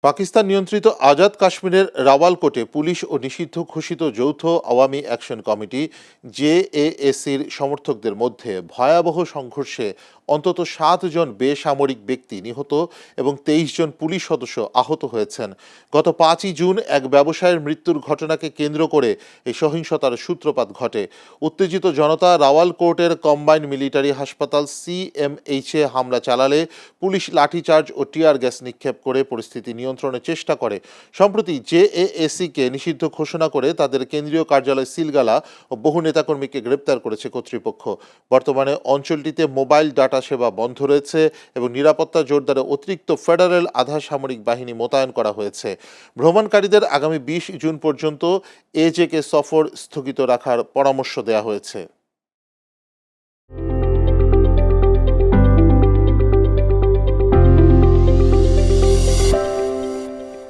পাকিস্তান নিয়ন্ত্রিত আজাদ কাশ্মীরের রাওয়ালকোটে পুলিশ ও নিষিদ্ধ ঘোষিত যৌথ আওয়ামী অ্যাকশন কমিটি জেএএসির সমর্থকদের মধ্যে ভয়াবহ সংঘর্ষে অন্তত 7 জন বেসামরিক ব্যক্তি নিহত এবং 23 জন পুলিশ সদস্য আহত হয়েছেন। গত 5ই জুন এক ব্যবসায়ীর মৃত্যুর ঘটনাকে কেন্দ্র করে এই সহিংসতার সূত্রপাত ঘটে। উত্তেজিত জনতা রাওয়ালকোটের কম্বাইন্ড মিলিটারি হাসপাতাল সিএমএইচে হামলা চালালে পুলিশ লাঠিচার্জ ও টিয়ার গ্যাস নিক্ষেপ করে পরিস্থিতি নিয়ন্ত্রণের চেষ্টা করে। সম্প্রতি জেএএসিকে নিষিদ্ধ ঘোষণা করে তাদের কেন্দ্রীয় কার্যালয় সিলগালা ও বহু নেতাকর্মীকে গ্রেপ্তার করেছে কর্তৃপক্ষ। বর্তমানে অঞ্চলটিতে মোবাইল ডাটা সেবা বন্ধ রয়েছে এবং নিরাপত্তা জোরদারে অতিরিক্ত ফেডারেল আধা সামরিক বাহিনী মোতায়েন করা হয়েছে। ভ্রমণকারীদের আগামী 20 জুন পর্যন্ত এজেকে সফর স্থগিত রাখার পরামর্শ দেওয়া হয়েছে।